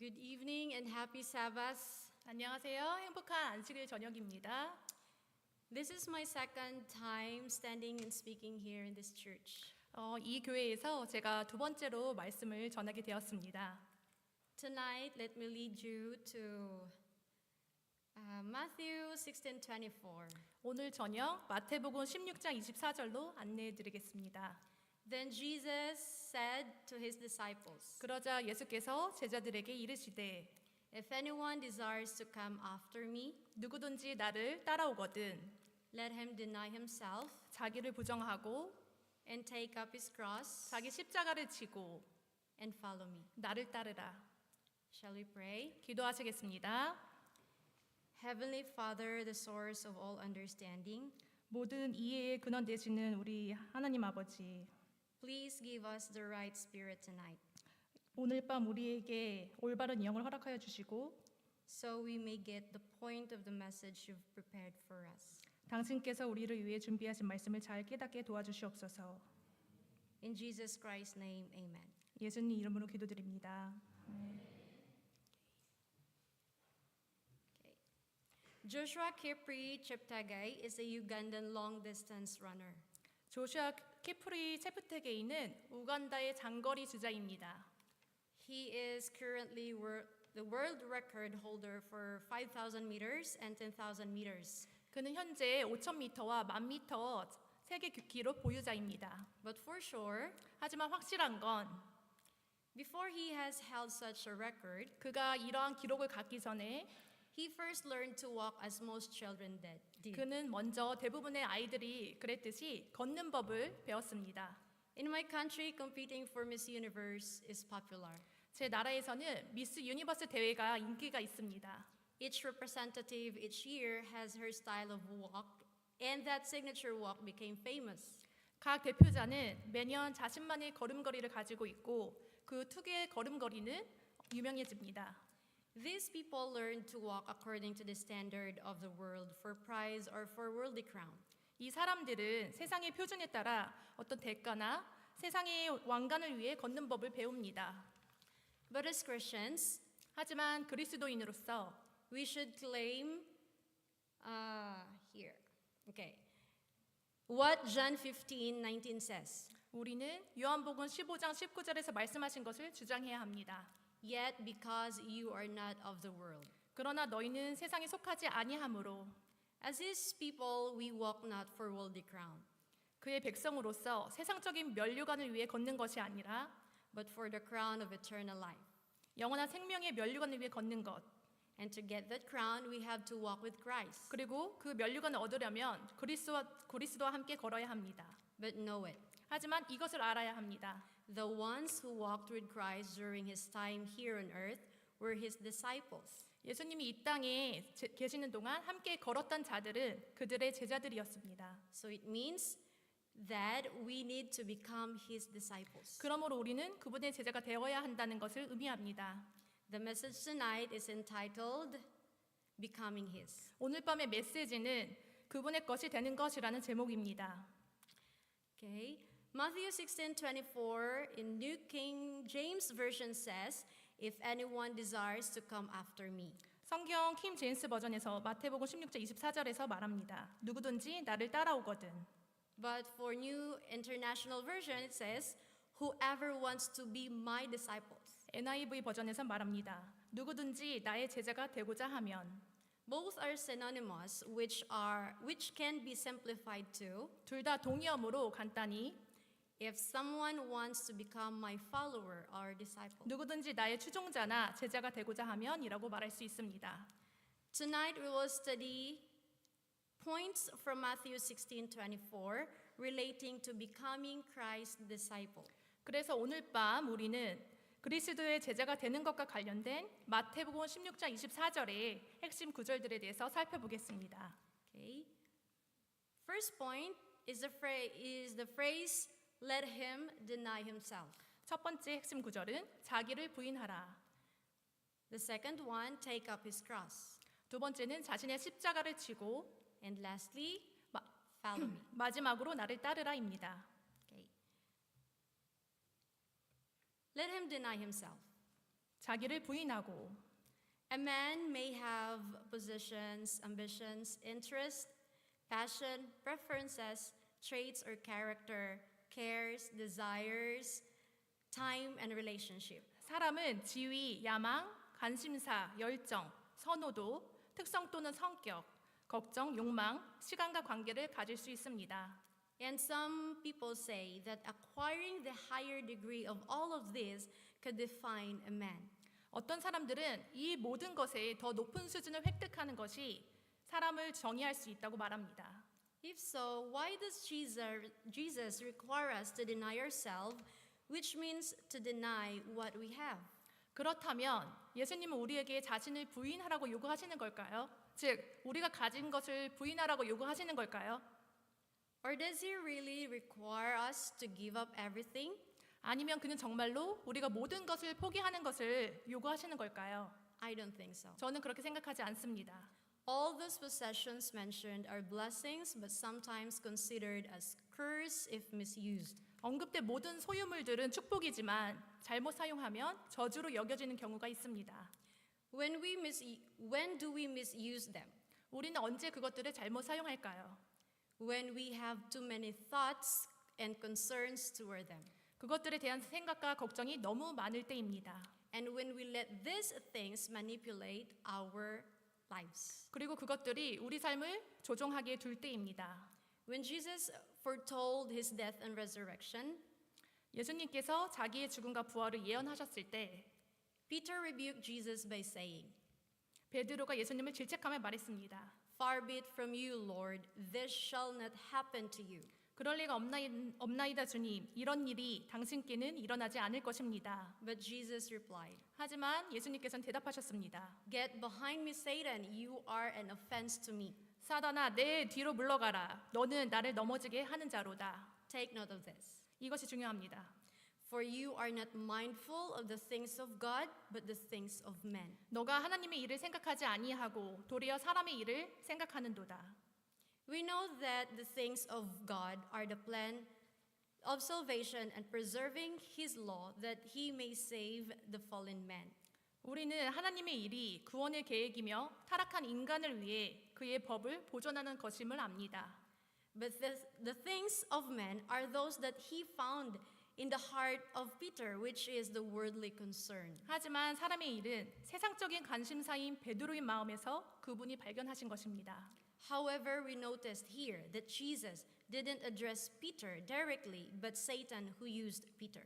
Good evening and happy Sabbath. 안녕하세요. 행복한 안식일 저녁입니다. This is my second time standing and speaking here in this church. 이 교회에서 제가 두 번째로 말씀을 전하게 되었습니다. Tonight, let me lead you to Matthew 16:24. 오늘 저녁 마태복음 16장 24절로 안내해 드리겠습니다. Then Jesus said to his disciples, 그러자 예수께서 제자들에게 이르시되 If anyone desires to come after me, 누구든지 나를 따라오거든 let him deny himself 자기를 부정하고 and take up his cross 자기 십자가를 지고 and follow me. 나를 따르라. Shall we pray? 기도하시겠습니다. Heavenly Father, the source of all understanding, 모든 이해의 근원 되시는 우리 하나님 아버지, please give us the right spirit tonight, 오늘 밤 우리에게 올바른 영을 허락하여 주시고 so we may get the point of the message you've prepared for us. 당신께서 우리를 위해 준비하신 말씀을 잘 깨닫게 도와주시옵소서. In Jesus Christ's name, amen. 예수님 이름으로 기도드립니다. Okay. Joshua Kipri Cheptegei is a Ugandan long-distance runner. 조슈아 키프리 체프테게이는 우간다의 장거리 주자입니다. He is currently the world record holder for 5,000 meters and 10,000 meters. 그는 현재 5,000m와 10,000m 세계 기록 보유자입니다. But for sure, 하지만 확실한 건 before he has held such a record, 그가 이러한 기록을 갖기 전에 he first learned to walk as most children did. 그는 먼저 대부분의 아이들이 그랬듯이 걷는 법을 배웠습니다. In my country, competing for Miss Universe is popular. 제 나라에서는 미스 유니버스 대회가 인기가 있습니다. Each representative each year has her style of walk, and that signature walk became famous. 각 대표자는 매년 자신만의 걸음걸이를 가지고 있고 그 특유의 걸음걸이는 유명해집니다. These people learn to walk according to the standard of the world for prize or for worldly crown. 이 사람들은 세상의 표준에 따라 어떤 대가나 세상의 왕관을 위해 걷는 법을 배웁니다. But as Christians, 하지만 그리스도인으로서 we should claim here. Okay. What John 15:19 says. 우리는 요한복음 15장 19절에서 말씀하신 것을 주장해야 합니다. Yet because you are not of the world. 그러나 너희는 세상에 속하지 아니하므로 As his people, we walk not for worldly crown, 그의 백성으로서 세상적인 면류관을 위해 걷는 것이 아니라 but for the crown of eternal life. 영원한 생명의 면류관을 위해 걷는 것. And to get that crown, we have to walk with Christ. 그리고 그 면류관을 얻으려면 그리스도와 함께 걸어야 합니다. But know it. 하지만 이것을 알아야 합니다. The ones who walked with Christ during his time here on earth were his disciples. 예수님이 이 땅에 계시는 동안 함께 걸었던 자들은 그들의 제자들이었습니다. So it means that we need to become his disciples. 그러므로 우리는 그분의 제자가 되어야 한다는 것을 의미합니다. The message tonight is entitled Becoming His. 오늘 밤의 메시지는 그분의 것이 되는 것이라는 제목입니다. Okay. Matthew 16:24 in New King James Version says, If anyone desires to come after me. 성경 킹 제임스 버전에서 마태복음 16장 24절에서 말합니다. 누구든지 나를 따라오거든. But for New International Version it says, Whoever wants to be my disciples. NIV 버전에서 말합니다. 누구든지 나의 제자가 되고자 하면. Both are synonymous, which can be simplified to, 둘 다 동의어으로 간단히 if someone wants to become my follower or disciple. 누구든지 나의 추종자나 제자가 되고자 하면이라고 말할 수 있습니다. Tonight we will study points from Matthew 16:24 relating to becoming Christ's disciple. 그래서 오늘 밤 우리는 그리스도의 제자가 되는 것과 관련된 마태복음 16장 24절의 핵심 구절들에 대해서 살펴보겠습니다. Okay. First point is the phrase let him deny himself. 첫 번째 핵심 구절은 자기를 부인하라. The second one, take up his cross. 두 번째는 자신의 십자가를 지고 And lastly, follow me. 마지막으로 나를 따르라입니다. Okay. Let him deny himself. 자기를 부인하고 A man may have positions, ambitions, interests, passion, preferences, traits or character, cares, desires, time, and relationship. 사람은 지위, 야망, 관심사, 열정, 선호도, 특성 또는 성격, 걱정, 욕망, 시간과 관계를 가질 수 있습니다. And some people say that acquiring the higher degree of all of these could define a man. 어떤 사람들은 이 모든 것에 더 높은 수준을 획득하는 것이 사람을 정의할 수 있다고 말합니다. If so, why does Jesus require us to deny ourselves, which means to deny what we have? 그렇다면 예수님은 우리에게 자신을 부인하라고 요구하시는 걸까요? 즉, 우리가 가진 것을 부인하라고 요구하시는 걸까요? Or does he really require us to give up everything? 아니면 그는 정말로 우리가 모든 것을 포기하는 것을 요구하시는 걸까요? I don't think so. 저는 그렇게 생각하지 않습니다. All those possessions mentioned are blessings, but sometimes considered as curse if misused. 언급된 모든 소유물들은 축복이지만 잘못 사용하면 저주로 여겨지는 경우가 있습니다. When do we misuse them? 우리는 언제 그것들을 잘못 사용할까요? When we have too many thoughts and concerns toward them. 그것들에 대한 생각과 걱정이 너무 많을 때입니다. And when we let these things manipulate our lives. 그리고 그것들이 우리 삶을 조종하게 둘 때입니다. When Jesus foretold his death and resurrection, 예수님께서 자기의 죽음과 부활을 예언하셨을 때 Peter rebuked Jesus by saying, 베드로가 예수님을 질책하며 말했습니다. Far be it from you, Lord, this shall not happen to you. 그럴 리가 없나이다 주님, 이런 일이 당신께는 일어나지 않을 것입니다. But Jesus replied, 하지만 예수님께서는 대답하셨습니다. Get behind me, Satan, you are an offense to me. 사단아, 내 뒤로 물러가라. 너는 나를 넘어지게 하는 자로다. Take note of this. 이것이 중요합니다. For you are not mindful of the things of God, but the things of men. 너가 하나님의 일을 생각하지 아니하고 도리어 사람의 일을 생각하는도다. We know that the things of God are the plan of salvation and preserving his law that he may save the fallen man. 우리는 하나님의 일이 구원의 계획이며 타락한 인간을 위해 그의 법을 보존하는 것임을 압니다. But the things of men are those that he found in the heart of Peter, which is the worldly concern. 하지만 사람의 일은 세상적인 관심사인 베드로의 마음에서 그분이 발견하신 것입니다. However, we noticed here that Jesus didn't address Peter directly, but Satan who used Peter.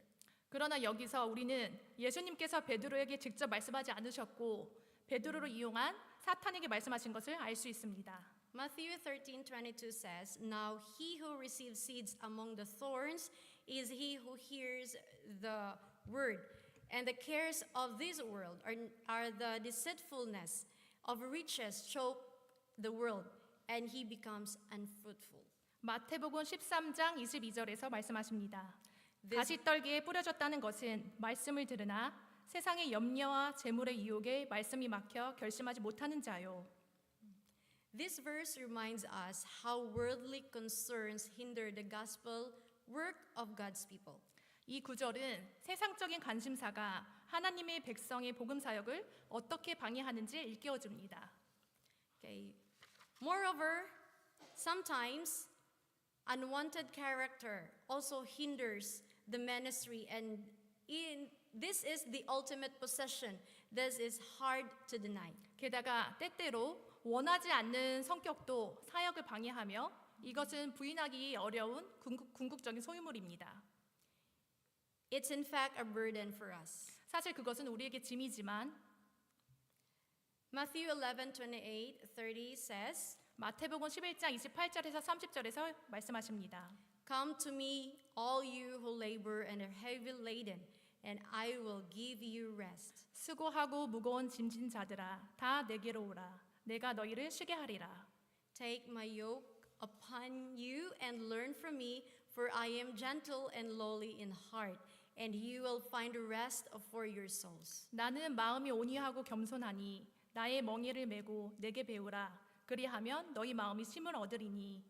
그러나 여기서 우리는 예수님께서 베드로에게 직접 말씀하지 않으셨고 베드로를 이용한 사탄에게 말씀하신 것을 알 수 있습니다. Matthew 13:22 says, Now he who receives seeds among the thorns is he who hears the word, and the cares of this world are the deceitfulness of riches choke the world, and he becomes unfruitful. 마태복음 13장 22절에서 말씀하십니다. This- 가시떨기에 뿌려졌다는 것은 말씀을 들으나 세상의 염려와 재물의 유혹에 말씀이 막혀 결심하지 못하는 자요. This verse reminds us how worldly concerns hinder the gospel work of God's people. 이 구절은 세상적인 관심사가 하나님의 백성의 복음 사역을 어떻게 방해하는지 일깨워줍니다. Okay. Moreover, sometimes unwanted character also hinders the ministry, and this is the ultimate possession. This is hard to deny. 게다가 때때로 원하지 않는 성격도 사역을 방해하며 이것은 부인하기 어려운 궁극적인 소유물입니다. It's in fact a burden for us. 사실 그것은 우리에게 짐이지만 Matthew 11:28-30 says, 마태복음 11장 28절에서 30절에서 말씀하십니다. Come to me, all you who labor and are heavy laden, and I will give you rest. 수고하고 무거운 짐진 자들아 다 내게로 오라. 내가 너희를 쉬게 하리라. Take my yoke upon you and learn from me, for I am gentle and lowly in heart, and you will find rest for your souls. 나는 마음이 온유하고 겸손하니 나의 멍에를 메고 내게 배우라. 그리하면 너희 마음이 쉼을 얻으리니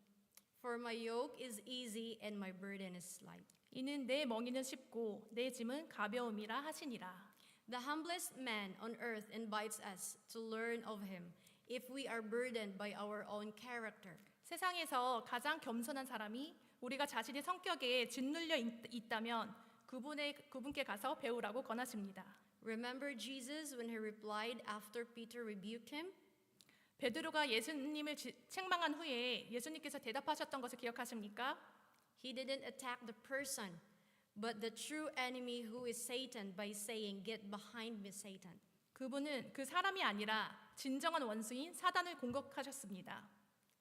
For my yoke is easy and my burden is light. 이는 내 멍에는 쉽고 내 짐은 가벼움이라 하시니라. The humblest man on earth invites us to learn of him if we are burdened by our own character. 세상에서 가장 겸손한 사람이 우리가 자신의 성격에 짓눌려 있다면 그분께 가서 배우라고 권하십니다. Remember Jesus when he replied after Peter rebuked him? 베드로가 예수님을 책망한 후에 예수님께서 대답하셨던 것을 기억하십니까? He didn't attack the person, but the true enemy who is Satan by saying, "Get behind me, Satan." 그분은 그 사람이 아니라 진정한 원수인 사단을 공격하셨습니다.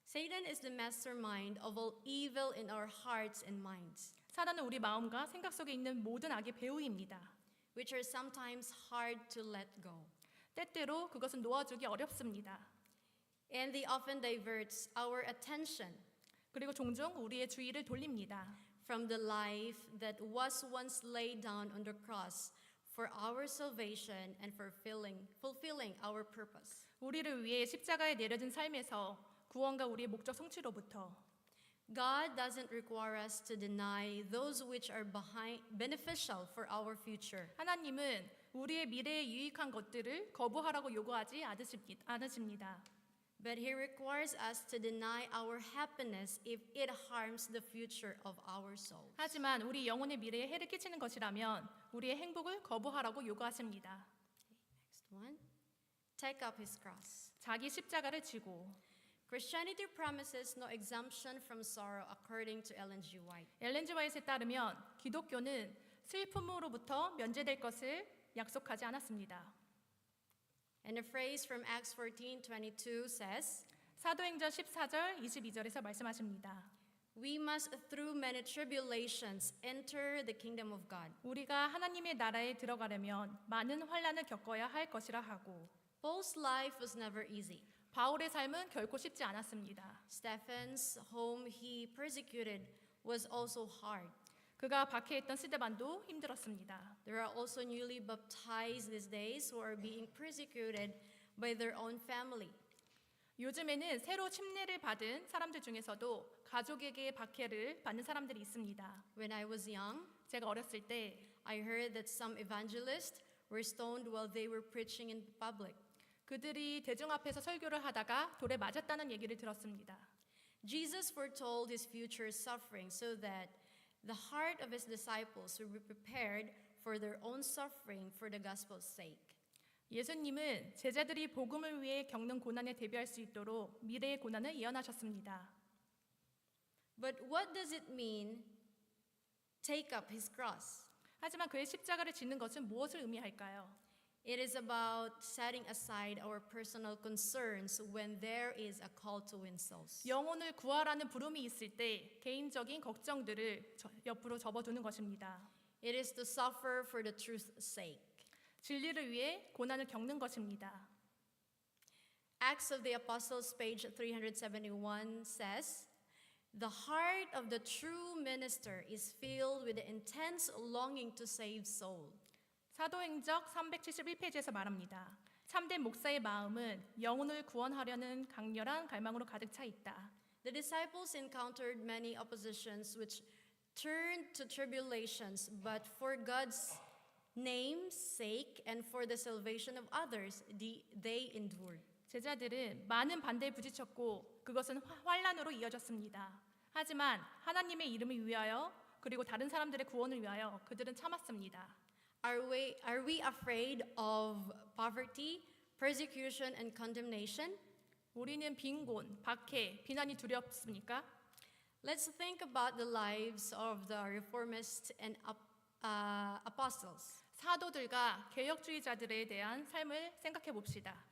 Satan is the mastermind of all evil in our hearts and minds, 사단은 우리 마음과 생각 속에 있는 모든 악의 배후입니다. which are sometimes hard to let go. 때때로 그것은 놓아주기 어렵습니다. And he often diverts our attention 그리고 종종 우리의 주의를 돌립니다. from the life that was once laid down on the cross for our salvation and for fulfilling our purpose. 우리를 위해 십자가에 내려진 삶에서 구원과 우리의 목적 성취로부터 God doesn't require us to deny those which are beneficial for our future. 하나님은 우리의 미래에 유익한 것들을 거부하라고 요구하지 않으십니다. But he requires us to deny our happiness if it harms the future of our souls. 하지만 우리 영혼의 미래에 해를 끼치는 것이라면 우리의 행복을 거부하라고 요구하십니다. Next one. Take up his cross. 자기 십자가를 지고 Christianity promises no exemption from sorrow according to Ellen G. White. 엘렌 G 화이트에 따르면 기독교는 슬픔으로부터 면제될 것을 약속하지 않았습니다. And a phrase from Acts 14:22 says, 사도행전 14절 22절에서 말씀하십니다. "We must through many tribulations enter the kingdom of God." 우리가 하나님의 나라에 들어가려면 많은 환난을 겪어야 할 것이라 하고 Paul's life was never easy. 바울의 삶은 결코 쉽지 않았습니다. Stephen's home he persecuted was also hard. 그가 박해했던 스데반도 힘들었습니다. There are also newly baptized these days who are being persecuted by their own family. 요즘에는 새로 침례를 받은 사람들 중에서도 가족에게 박해를 받는 사람들이 있습니다. When I was young, 제가 어렸을 때 I heard that some evangelists were stoned while they were preaching in public. 그들이 대중 앞에서 설교를 하다가 돌에 맞았다는 얘기를 들었습니다. Jesus foretold his future suffering so that the heart of his disciples would be prepared for their own suffering for the gospel's sake. 예수님은 제자들이 복음을 위해 겪는 고난에 대비할 수 있도록 미래의 고난을 예언하셨습니다. But what does it mean, take up his cross? 하지만 그의 십자가를 지는 것은 무엇을 의미할까요? It is about setting aside our personal concerns when there is a call to win souls. 영혼을 구하라는 부름이 있을 때 개인적인 걱정들을 옆으로 접어두는 것입니다. It is to suffer for the truth's sake. 진리를 위해 고난을 겪는 것입니다. Acts of the Apostles, page 371 says, "The heart of the true minister is filled with the intense longing to save soul." 사도행적 371페이지에서 말합니다. 참된 목사의 마음은 영혼을 구원하려는 강렬한 갈망으로 가득 차 있다. The disciples encountered many oppositions which turned to tribulations, but for God's name's sake and for the salvation of others, they endured. 제자들은 많은 반대에 부딪혔고 그것은 환난으로 이어졌습니다. 하지만 하나님의 이름을 위하여 그리고 다른 사람들의 구원을 위하여 그들은 참았습니다. Are we afraid of poverty, persecution, and condemnation? 우리는 빈곤, 박해, 비난이 두렵습니까? Let's think about the lives of the reformists and apostles. 사도들과 개혁주의자들에 대한 삶을 생각해 봅시다.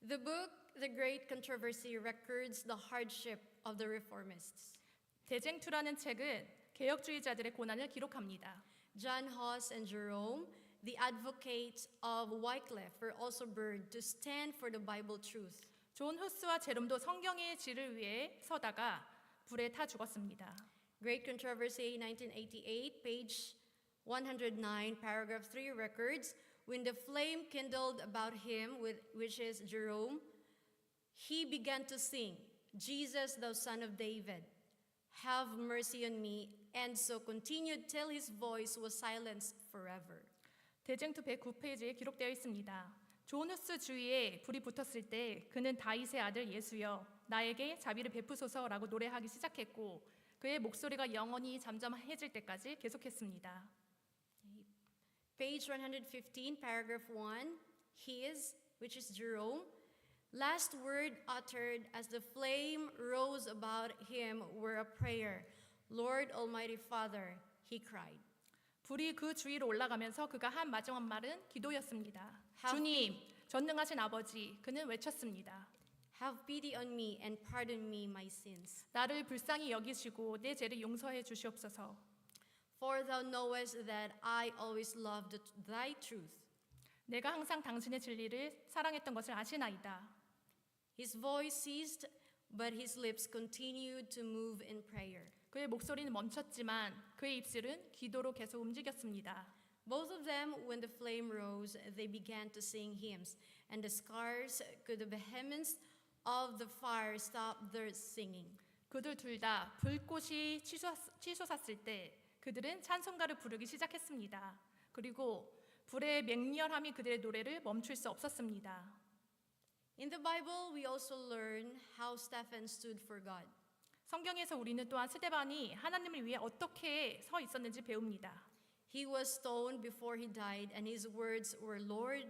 The book, The Great Controversy, records the hardship of the reformists. 대쟁투라는 책은 개혁주의자들의 고난을 기록합니다. John Huss and Jerome, the advocates of Wycliffe, were also burned to stand for the Bible truth. 존 후스와 제롬도 성경의 질을 위해 서다가 불에 타 죽었습니다. Great Controversy, 1988, page 109, paragraph 3 records, when the flame kindled about him, which is Jerome, he began to sing, "Jesus, thou son of David, have mercy on me," and so continued till his voice was silenced forever. 대쟁투 109페이지에 기록되어 있습니다. 조누스 주위에 불이 붙었을 때 그는 다윗의 아들 예수여 나에게 자비를 베푸소서라고 노래하기 시작했고 그의 목소리가 영원히 잠잠해질 때까지 계속했습니다. Page 115, paragraph 1. His, which is Jerome, last word uttered as the flame rose about him were a prayer. Lord Almighty Father, he cried. 불이 그 주위로 올라가면서 그가 한 마지막 말은 기도였습니다. Have 주님, 전능하신 아버지, 그는 외쳤습니다. Have pity on me and pardon me my sins. 나를 불쌍히 여기시고 내 죄를 용서해 주시옵소서. For thou knowest that I always loved thy truth. 내가 항상 당신의 진리를 사랑했던 것을 아시나이다. His voice ceased, but his lips continued to move in prayer. 그의 목소리는 멈췄지만 그의 입술은 기도로 계속 움직였습니다. Both of them, when the flame rose, they began to sing hymns, and the scars could the vehemence of the fire stop their singing. 그들 둘 다 불꽃이 치솟았을 때 그들은 찬송가를 부르기 시작했습니다. 그리고 불의 맹렬함이 그들의 노래를 멈출 수 없었습니다. In the Bible, we also learn how Stephen stood for God. 성경에서 우리는 또한 스데반이 하나님을 위해 어떻게 서 있었는지 배웁니다. He was stoned before he died, and his words were, Lord,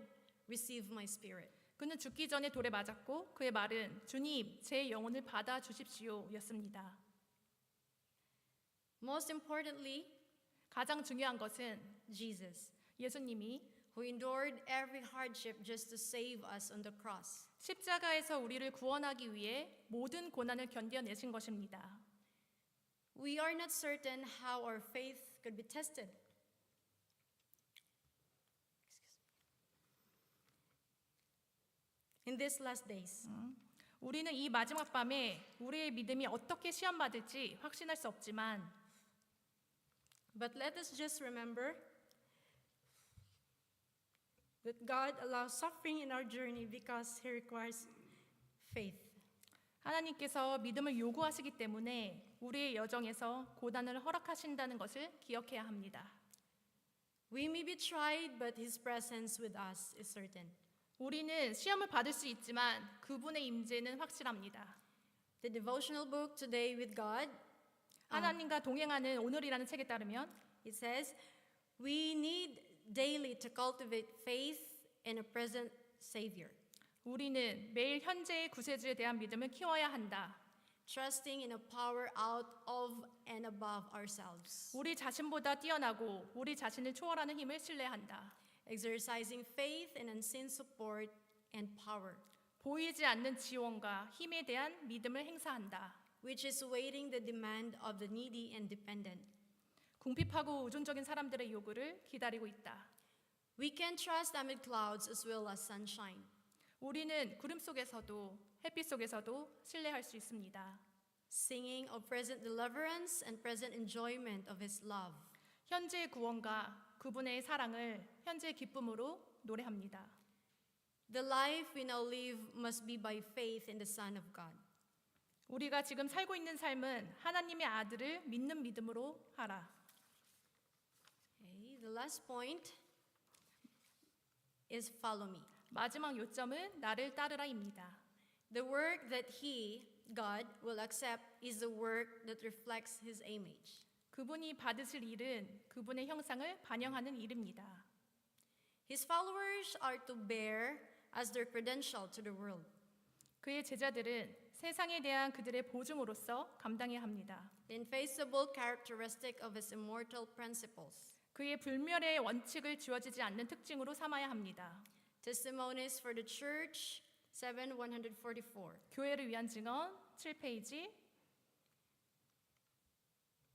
receive my spirit. 그는 죽기 전에 돌에 맞았고 그의 말은 주님, 제 영혼을 받아 주십시오였습니다. Most importantly, 가장 중요한 것은 Jesus, 예수님이 who endured every hardship just to save us on the cross. 십자가에서 우리를 구원하기 위해 모든 고난을 견뎌내신 것입니다. We are not certain how our faith could be tested. In these last days, 우리는 이 마지막 밤에 우리의 믿음이 어떻게 시험받을지 확신할 수 없지만 but let us just remember that God allows suffering in our journey because He requires faith. 하나님께서 믿음을 요구하시기 때문에 우리의 여정에서 고난을 허락하신다는 것을 기억해야 합니다. We may be tried, but His presence with us is certain. 우리는 시험을 받을 수 있지만 그분의 임재는 확실합니다. The devotional book Today with God, 하나님과 동행하는 오늘이라는 책에 따르면 it says, we need daily to cultivate faith in a present Savior, 우리는 매일 현재의 구세주에 대한 믿음을 키워야 한다. trusting in a power out of and above ourselves, 우리 자신보다 뛰어나고 우리 자신을 초월하는 힘을 신뢰한다. exercising faith in unseen support and power, 보이지 않는 지원과 힘에 대한 믿음을 행사한다. which is waiting the demand of the needy and dependent. 궁핍하고 의존적인 사람들의 요구를 기다리고 있다. We can trust amid clouds as well as sunshine. 우리는 구름 속에서도 햇빛 속에서도 신뢰할 수 있습니다. Singing of present deliverance and present enjoyment of His love. 현재의 구원과 그분의 사랑을 현재의 기쁨으로 노래합니다. The life we now live must be by faith in the Son of God. 우리가 지금 살고 있는 삶은 하나님의 아들을 믿는 믿음으로 하라. Okay, the last point is follow me. 마지막 요점은 나를 따르라입니다. The work that He, God, will accept is the work that reflects His image. 그분이 받으실 일은 그분의 형상을 반영하는 일입니다. His followers are to bear as their credential to the world. 그의 제자들은 세상에 대한 그들의 보증으로서 감당해야 합니다. The ineffaceable characteristic of His immortal principles. 그의 불멸의 원칙을 주어지지 않는 특징으로 삼아야 합니다. Testimonies for the Church, 7:144. 교회를 위한 증언 7페이지.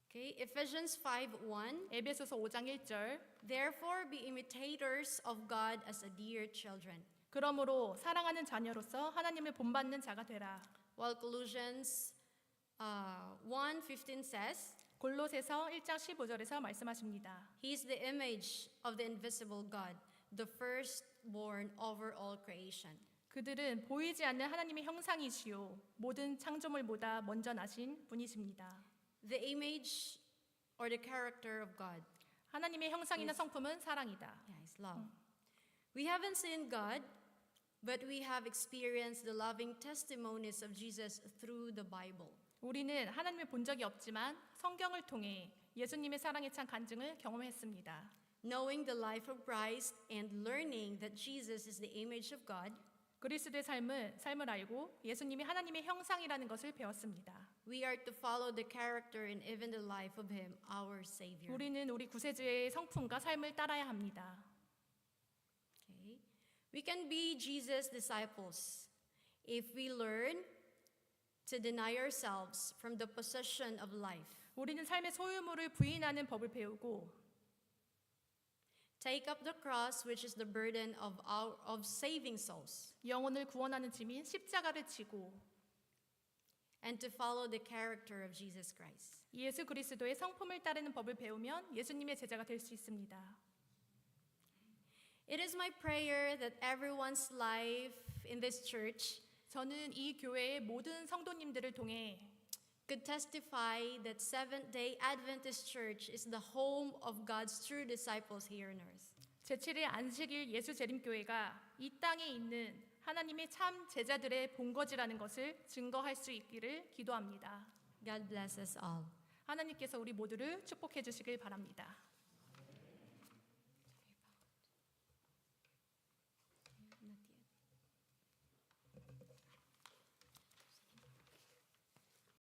Okay, Ephesians 5:1. 에베소서 5장 1절. Therefore be imitators of God as a dear children. 그러므로 사랑하는 자녀로서 하나님을 본받는 자가 되라. While Colossians 1:15 says, 골로새서 1장 15절에서 말씀하십니다. He is the image of the invisible God, the firstborn over all creation. 그들은 보이지 않는 하나님의 형상이시요 모든 창조물보다 먼저 나신 분이십니다. The image or the character of God. 하나님의 형상이나 성품은 사랑이다. Yeah, it's love. We haven't seen God, but we have experienced the loving testimonies of Jesus through the Bible. 우리는 하나님을 본 적이 없지만 성경을 통해 예수님의 사랑에 찬 간증을 경험했습니다. Knowing the life of Christ and learning that Jesus is the image of God, 그리스도의 삶을 알고 예수님이 하나님의 형상이라는 것을 배웠습니다. we are to follow the character and even the life of Him, our Savior. 우리는 우리 구세주의 성품과 삶을 따라야 합니다. Okay? We can be Jesus' disciples if we learn to deny ourselves from the possession of life. 우리는 삶의 소유물을 부인하는 법을 배우고 Take up the cross, which is the burden of saving souls, 영혼을 구원하는 짐인 십자가를 지고 and to follow the character of Jesus Christ. 예수 그리스도의 성품을 따르는 법을 배우면 예수님의 제자가 될 수 있습니다. It is my prayer that everyone's life in this church 저는 이 교회의 모든 성도님들을 통해 could testify that Seventh-day Adventist Church is the home of God's true disciples here on earth. 제7일 안식일 예수 재림교회가 이 땅에 있는 하나님의 참 제자들의 본거지라는 것을 증거할 수 있기를 기도합니다. God bless us all. 하나님께서 우리 모두를 축복해 주시길 바랍니다.